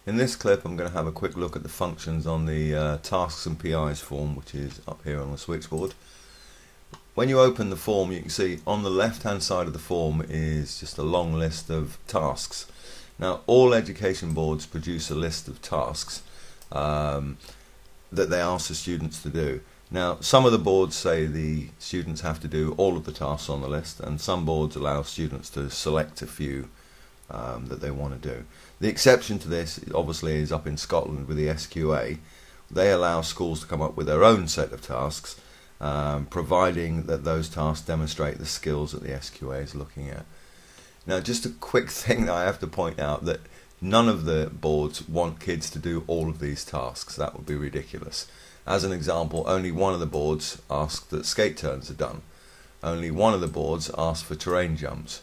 In this clip I'm going to have a quick look at the functions on the tasks and PIs form, which is up here on the switchboard. When you open the form, you can see on the left hand side of the form is just a long list of tasks. Now all education boards produce a list of tasks that they ask the students to do. Now some of the boards say the students have to do all of the tasks on the list, and some boards allow students to select a few that they want to do. The exception to this obviously is up in Scotland with the SQA. They allow schools to come up with their own set of tasks, providing that those tasks demonstrate the skills that the SQA is looking at. Now just a quick thing that I have to point out, that none of the boards want kids to do all of these tasks. That would be ridiculous. As an example, only one of the boards asks that skate turns are done. Only one of the boards asks for terrain jumps.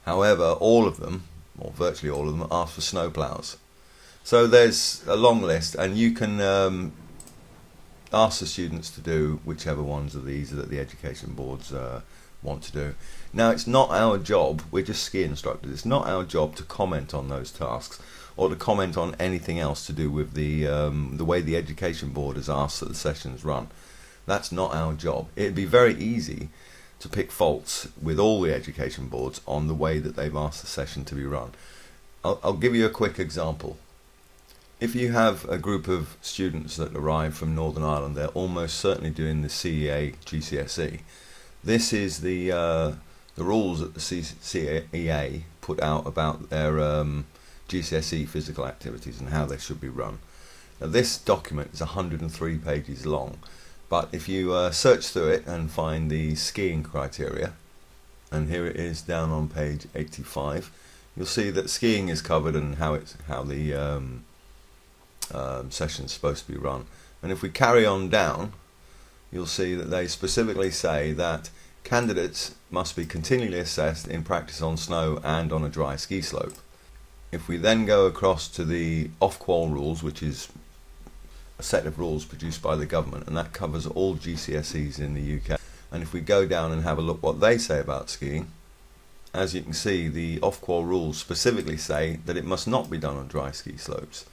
However, all of them, or virtually all of them, ask for snow plows. So there's a long list, and you can ask the students to do whichever ones of these that the education boards want to do. Now it's not our job, we're just ski instructors, it's not our job to comment on those tasks or to comment on anything else to do with the way the education board has asked that the sessions run. That's not our job. It'd be very easy to pick faults with all the education boards on the way that they've asked the session to be run. I'll give you a quick example. If you have a group of students that arrive from Northern Ireland, they're almost certainly doing the CEA GCSE. This is the rules that the CEA put out about their GCSE physical activities and how they should be run. Now this document is 103 pages long, but if you search through it and find the skiing criteria, and here it is down on page 85, you'll see that skiing is covered and how the session is supposed to be run. And if we carry on down, you'll see that they specifically say that candidates must be continually assessed in practice on snow and on a dry ski slope. If we then go across to the off-qual rules, which is a set of rules produced by the government, and that covers all GCSEs in the UK. And if we go down and have a look what they say about skiing, as you can see, the off-qual rules specifically say that it must not be done on dry ski slopes.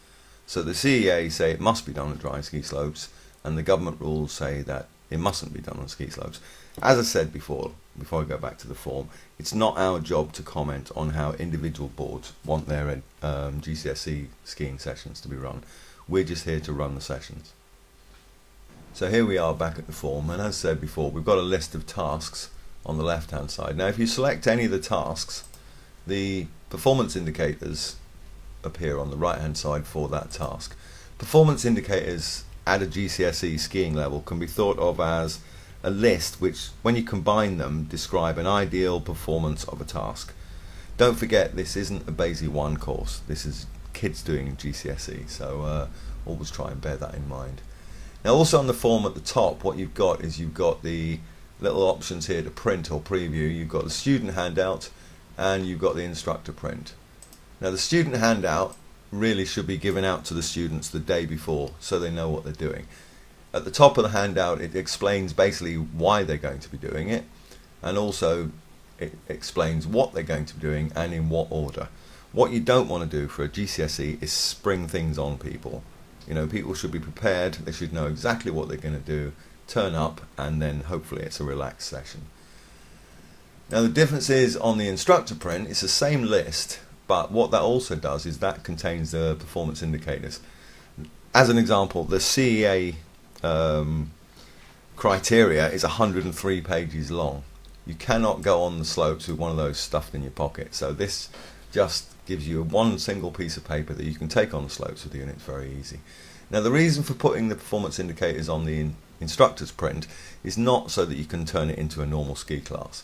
So the CEA say it must be done on dry ski slopes, and the government rules say that it mustn't be done on ski slopes. As I said before I go back to the form, it's not our job to comment on how individual boards want their GCSE skiing sessions to be run. We're just here to run the sessions. So here we are back at the form, and as I said before, we've got a list of tasks on the left hand side. Now if you select any of the tasks, the performance indicators appear on the right hand side for that task. Performance indicators at a GCSE skiing level can be thought of as a list which, when you combine them, describe an ideal performance of a task. Don't forget, this isn't a BASI 1 course, this is kids doing GCSE, so always try and bear that in mind. Now also on the form at the top, what you've got is you've got the little options here to print or preview. You've got the student handout and you've got the instructor print. Now the student handout really should be given out to the students the day before so they know what they're doing. At the top of the handout it explains basically why they're going to be doing it, and also it explains what they're going to be doing and in what order. What you don't want to do for a GCSE is spring things on people. You know, people should be prepared, they should know exactly what they're going to do, turn up, and then hopefully it's a relaxed session. Now the difference is on the instructor print, it's the same list, but what that also does is that contains the performance indicators. As an example, the CEA criteria is 103 pages long. You cannot go on the slopes with one of those stuffed in your pocket, so this just gives you one single piece of paper that you can take on the slopes with you, and it's very easy. Now the reason for putting the performance indicators on the instructor's print is not so that you can turn it into a normal ski class.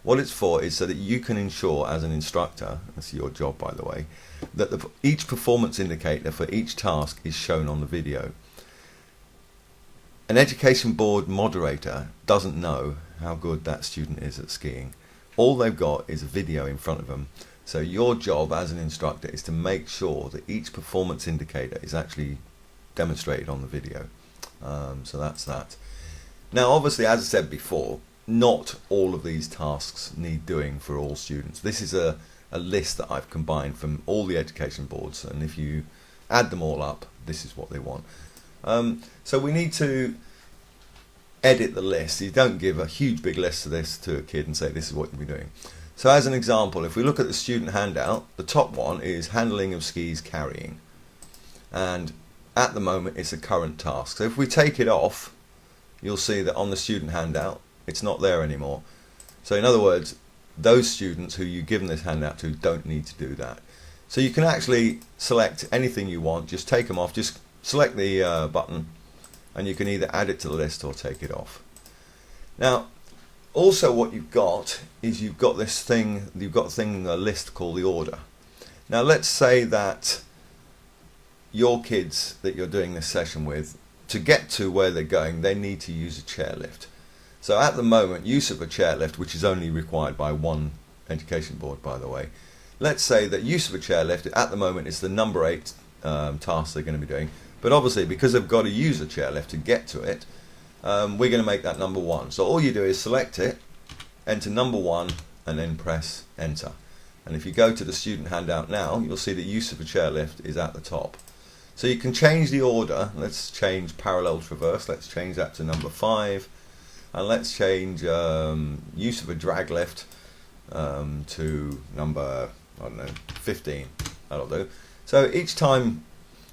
What it's for is so that you can ensure as an instructor, that's your job by the way, that each performance indicator for each task is shown on the video. An education board moderator doesn't know how good that student is at skiing. All they've got is a video in front of them. So your job as an instructor is to make sure that each performance indicator is actually demonstrated on the video. So that's that. Now obviously, as I said before, not all of these tasks need doing for all students. This is a list that I've combined from all the education boards, and if you add them all up, this is what they want. So we need to edit the list. You don't give a huge big list of this to a kid and say this is what you'll be doing. So as an example, if we look at the student handout, the top one is handling of skis carrying, and at the moment it's a current task. So if we take it off, you'll see that on the student handout it's not there anymore. So in other words, those students who you've given this handout to don't need to do that. So you can actually select anything you want, just take them off, just select the button, and you can either add it to the list or take it off. Now also what you've got is you've got this thing, a list called the order. Now let's say that your kids that you're doing this session with, to get to where they're going, they need to use a chairlift. So at the moment, use of a chairlift, which is only required by one education board, by the way. Let's say that use of a chairlift, at the moment, is the number 8 task they're going to be doing. But obviously, because they've got to use a chairlift to get to it, we're going to make that number 1. So all you do is select it, enter number 1, and then press enter. And if you go to the student handout now, you'll see that use of a chairlift is at the top. So you can change the order. Let's change parallel traverse. Let's change that to number 5. And let's change use of a drag lift to number, I don't know, 15. That'll do. So each time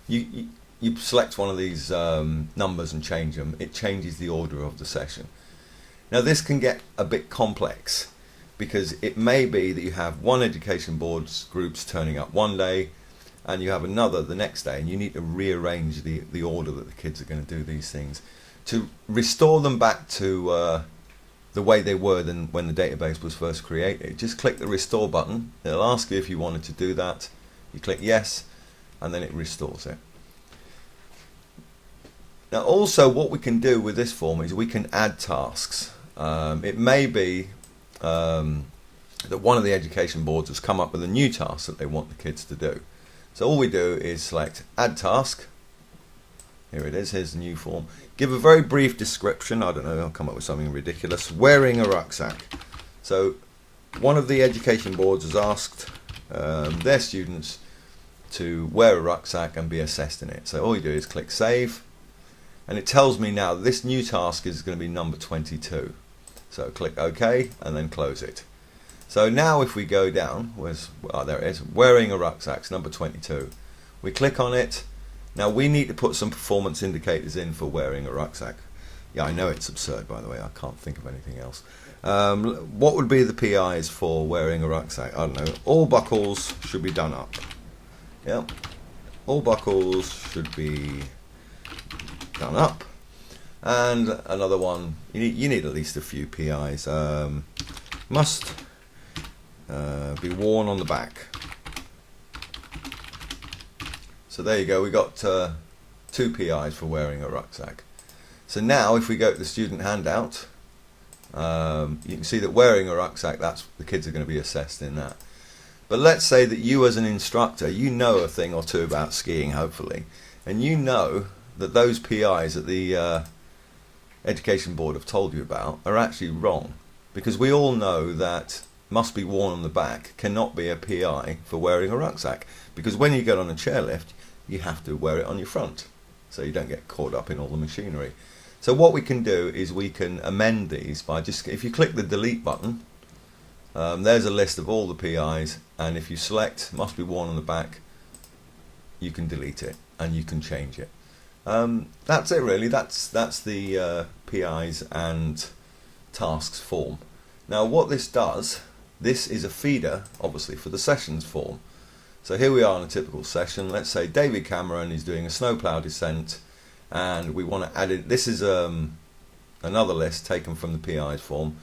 you select one of these numbers and change them, it changes the order of the session. Now this can get a bit complex, because it may be that you have one education board's groups turning up one day and you have another the next day, and you need to rearrange the order that the kids are going to do these things to restore them back to the way they were when the database was first created. Just click the restore button. It'll ask you if you wanted to do that. You click yes, and then it restores it. Now also what we can do with this form is we can add tasks. It may be that one of the education boards has come up with a new task that they want the kids to do. So all we do is select add task. Here it is, here's the new form. Give a very brief description, I don't know, I'll come up with something ridiculous. Wearing a rucksack. So one of the education boards has asked their students to wear a rucksack and be assessed in it. So all you do is click save, and it tells me now this new task is going to be number 22. So click OK and then close it. So now if we go down, there it is, wearing a rucksack's number 22. We click on it. Now we need to put some performance indicators in for wearing a rucksack. Yeah, I know it's absurd, by the way, I can't think of anything else. What would be the PIs for wearing a rucksack? I don't know. All buckles should be done up. Yep. All buckles should be done up. And another one, you need at least a few PIs. Must be worn on the back. So there you go, we got 2 PIs for wearing a rucksack. So now if we go to the student handout, you can see that wearing a rucksack, the kids are going to be assessed in that. But let's say that you as an instructor, you know a thing or two about skiing, hopefully, and you know that those PIs that the education board have told you about are actually wrong, because we all know that must be worn on the back cannot be a PI for wearing a rucksack, because when you get on a chairlift you have to wear it on your front so you don't get caught up in all the machinery. So what we can do is we can amend these by just, if you click the delete button, there's a list of all the PIs, and if you select must be worn on the back, you can delete it and you can change it. That's it really. That's the PIs and tasks form. Now what this does, this is a feeder obviously for the sessions form. So here we are in a typical session. Let's say David Cameron is doing a snowplow descent and we want to add it. This is another list taken from the PIs form.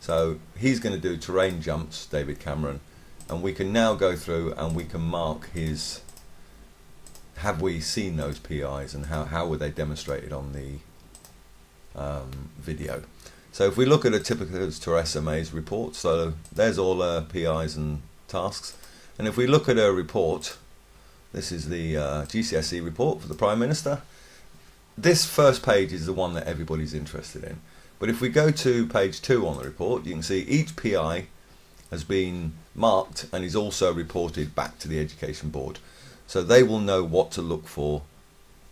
So he's going to do terrain jumps, David Cameron, and we can now go through and we can mark his, have we seen those PIs and how were they demonstrated on the video. So if we look at a typical Teresa May's report, so there's all her PIs and tasks. And if we look at her report, this is the GCSE report for the Prime Minister. This first page is the one that everybody's interested in. But if we go to page 2 on the report, you can see each PI has been marked and is also reported back to the Education Board. So they will know what to look for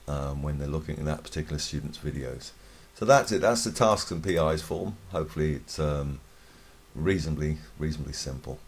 when they're looking at that particular student's videos. So that's it. That's the tasks and PIs form. Hopefully it's reasonably simple.